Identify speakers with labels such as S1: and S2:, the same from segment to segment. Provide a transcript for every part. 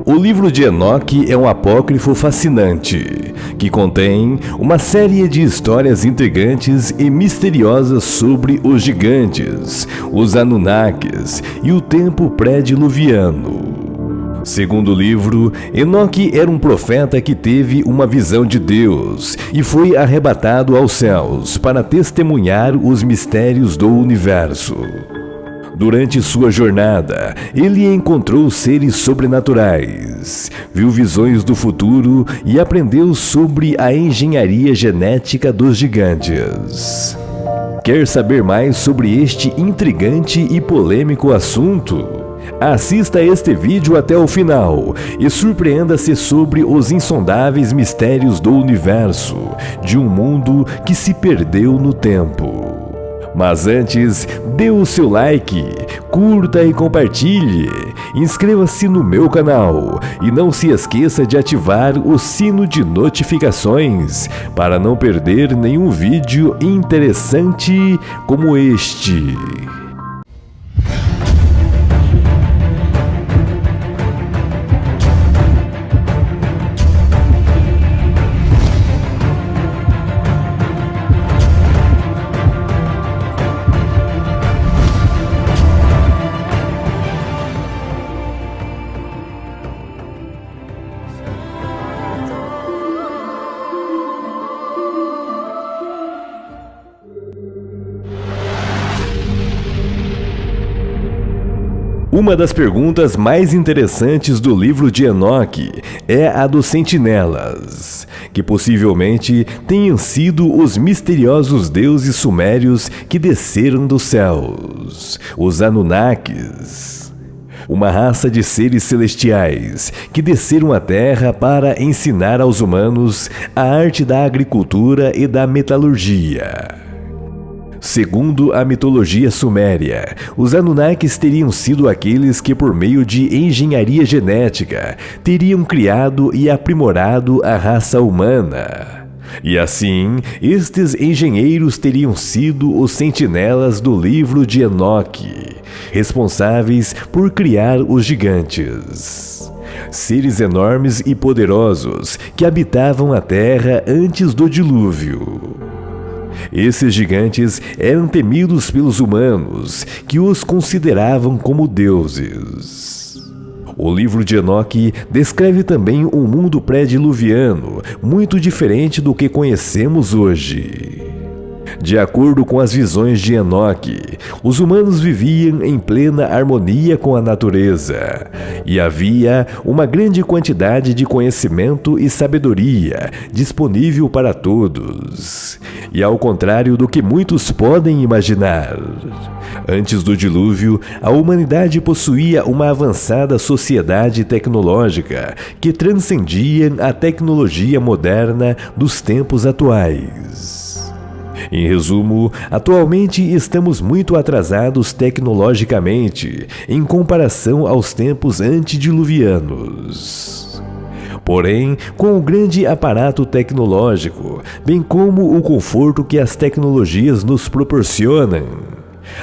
S1: O livro de Enoque é um apócrifo fascinante, que contém uma série de histórias intrigantes e misteriosas sobre os gigantes, os Anunnakis e o tempo pré-diluviano. Segundo o livro, Enoque era um profeta que teve uma visão de Deus e foi arrebatado aos céus para testemunhar os mistérios do universo. Durante sua jornada, ele encontrou seres sobrenaturais, viu visões do futuro e aprendeu sobre a engenharia genética dos gigantes. Quer saber mais sobre este intrigante e polêmico assunto? Assista este vídeo até o final e surpreenda-se sobre os insondáveis mistérios do universo, de um mundo que se perdeu no tempo. Mas antes, dê o seu like, curta e compartilhe, inscreva-se no meu canal e não se esqueça de ativar o sino de notificações para não perder nenhum vídeo interessante como este. Uma das perguntas mais interessantes do livro de Enoque é a dos sentinelas, que possivelmente tenham sido os misteriosos deuses sumérios que desceram dos céus, os Anunnakis. Uma raça de seres celestiais que desceram à Terra para ensinar aos humanos a arte da agricultura e da metalurgia. Segundo a mitologia suméria, os Anunnakis teriam sido aqueles que, por meio de engenharia genética, teriam criado e aprimorado a raça humana. E assim, estes engenheiros teriam sido os sentinelas do livro de Enoque, responsáveis por criar os gigantes. Seres enormes e poderosos que habitavam a Terra antes do dilúvio. Esses gigantes eram temidos pelos humanos, que os consideravam como deuses. O livro de Enoque descreve também um mundo pré-diluviano, muito diferente do que conhecemos hoje. De acordo com as visões de Enoque, os humanos viviam em plena harmonia com a natureza, e havia uma grande quantidade de conhecimento e sabedoria disponível para todos, e ao contrário do que muitos podem imaginar. Antes do dilúvio, a humanidade possuía uma avançada sociedade tecnológica que transcendia a tecnologia moderna dos tempos atuais. Em resumo, atualmente estamos muito atrasados tecnologicamente em comparação aos tempos antediluvianos. Porém, com o grande aparato tecnológico, bem como o conforto que as tecnologias nos proporcionam,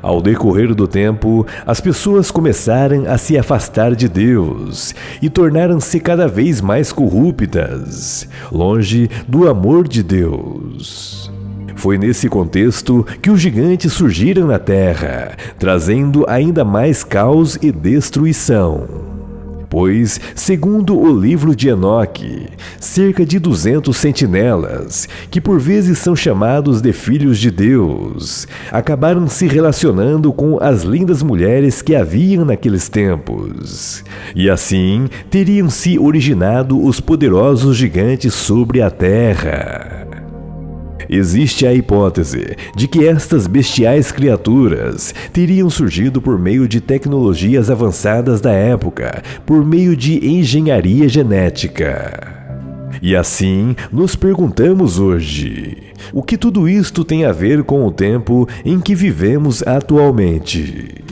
S1: ao decorrer do tempo, as pessoas começaram a se afastar de Deus e tornaram-se cada vez mais corruptas, longe do amor de Deus. Foi nesse contexto que os gigantes surgiram na Terra, trazendo ainda mais caos e destruição. Pois, segundo o livro de Enoque, cerca de 200 sentinelas, que por vezes são chamados de filhos de Deus, acabaram se relacionando com as lindas mulheres que haviam naqueles tempos. E assim, teriam se originado os poderosos gigantes sobre a Terra. Existe a hipótese de que estas bestiais criaturas teriam surgido por meio de tecnologias avançadas da época, por meio de engenharia genética. E assim, nos perguntamos hoje, o que tudo isto tem a ver com o tempo em que vivemos atualmente?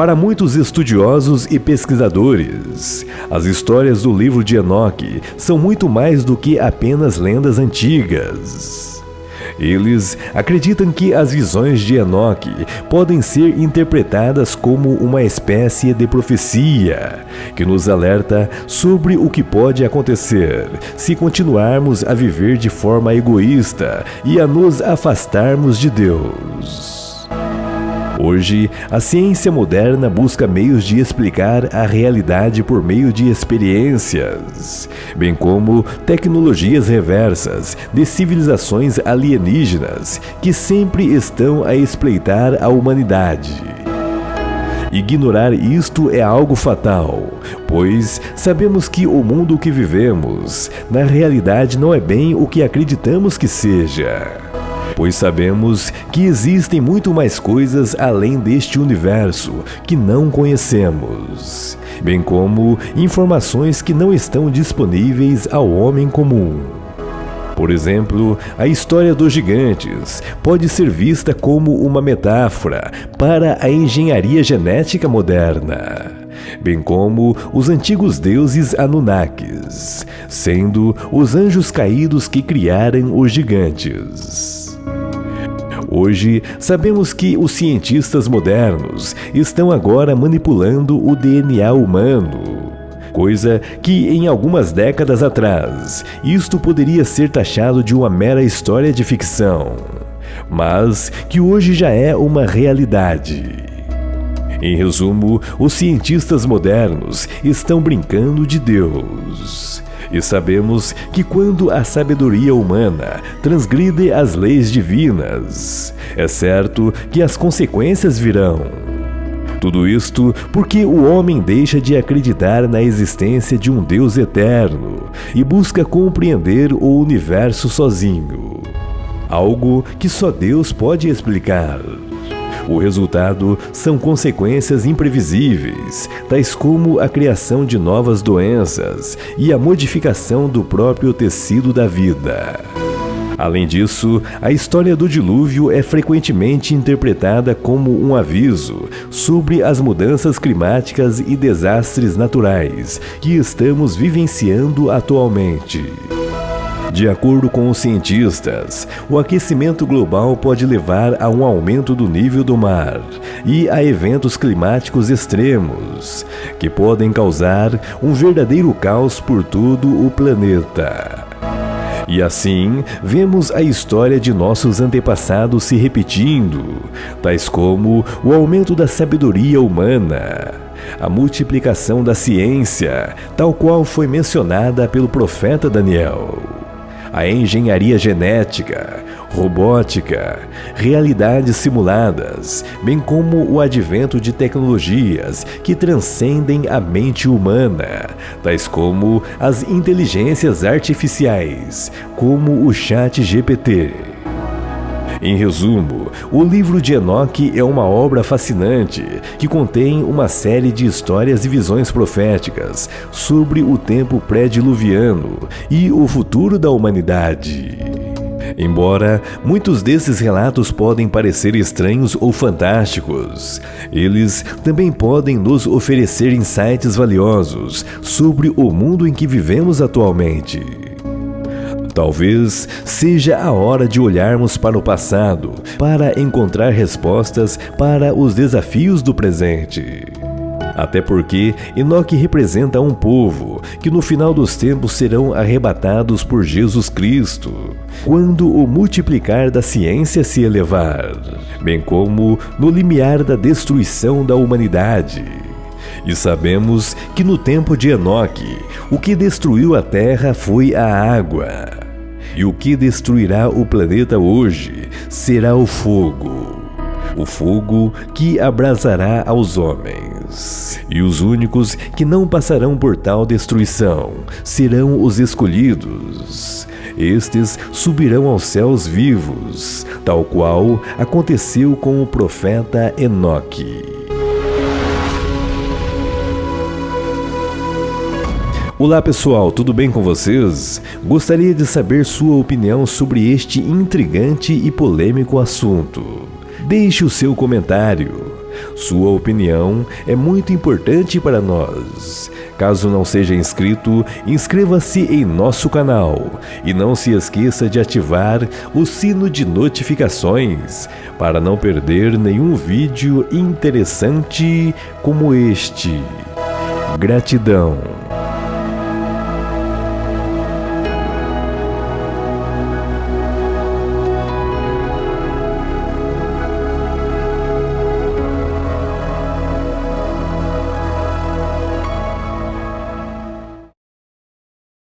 S1: Para muitos estudiosos e pesquisadores, as histórias do livro de Enoque são muito mais do que apenas lendas antigas. Eles acreditam que as visões de Enoque podem ser interpretadas como uma espécie de profecia, que nos alerta sobre o que pode acontecer se continuarmos a viver de forma egoísta e a nos afastarmos de Deus. Hoje, a ciência moderna busca meios de explicar a realidade por meio de experiências, bem como tecnologias reversas de civilizações alienígenas que sempre estão a espreitar a humanidade. Ignorar isto é algo fatal, pois sabemos que o mundo que vivemos, na realidade, não é bem o que acreditamos que seja. Pois sabemos que existem muito mais coisas além deste universo que não conhecemos, bem como informações que não estão disponíveis ao homem comum. Por exemplo, a história dos gigantes pode ser vista como uma metáfora para a engenharia genética moderna, bem como os antigos deuses Anunnakis, sendo os anjos caídos que criaram os gigantes. Hoje, sabemos que os cientistas modernos estão agora manipulando o DNA humano, coisa que em algumas décadas atrás isto poderia ser taxado de uma mera história de ficção, mas que hoje já é uma realidade. Em resumo, os cientistas modernos estão brincando de Deus. E sabemos que quando a sabedoria humana transgride as leis divinas, é certo que as consequências virão. Tudo isto porque o homem deixa de acreditar na existência de um Deus eterno e busca compreender o universo sozinho, algo que só Deus pode explicar. O resultado são consequências imprevisíveis, tais como a criação de novas doenças e a modificação do próprio tecido da vida. Além disso, a história do dilúvio é frequentemente interpretada como um aviso sobre as mudanças climáticas e desastres naturais que estamos vivenciando atualmente. De acordo com os cientistas, o aquecimento global pode levar a um aumento do nível do mar e a eventos climáticos extremos, que podem causar um verdadeiro caos por todo o planeta. E assim, vemos a história de nossos antepassados se repetindo, tais como o aumento da sabedoria humana, a multiplicação da ciência, tal qual foi mencionada pelo profeta Daniel, a engenharia genética, robótica, realidades simuladas, bem como o advento de tecnologias que transcendem a mente humana, tais como as inteligências artificiais, como o ChatGPT. Em resumo, o livro de Enoque é uma obra fascinante que contém uma série de histórias e visões proféticas sobre o tempo pré-diluviano e o futuro da humanidade. Embora muitos desses relatos podem parecer estranhos ou fantásticos, eles também podem nos oferecer insights valiosos sobre o mundo em que vivemos atualmente. Talvez seja a hora de olharmos para o passado para encontrar respostas para os desafios do presente. Até porque Enoque representa um povo que no final dos tempos serão arrebatados por Jesus Cristo, quando o multiplicar da ciência se elevar, bem como no limiar da destruição da humanidade. E sabemos que no tempo de Enoque, o que destruiu a terra foi a água. E o que destruirá o planeta hoje será o fogo que abrasará aos homens. E os únicos que não passarão por tal destruição serão os escolhidos. Estes subirão aos céus vivos, tal qual aconteceu com o profeta Enoque. Olá pessoal, tudo bem com vocês? Gostaria de saber sua opinião sobre este intrigante e polêmico assunto. Deixe o seu comentário. Sua opinião é muito importante para nós. Caso não seja inscrito, inscreva-se em nosso canal e não se esqueça de ativar o sino de notificações para não perder nenhum vídeo interessante como este. Gratidão.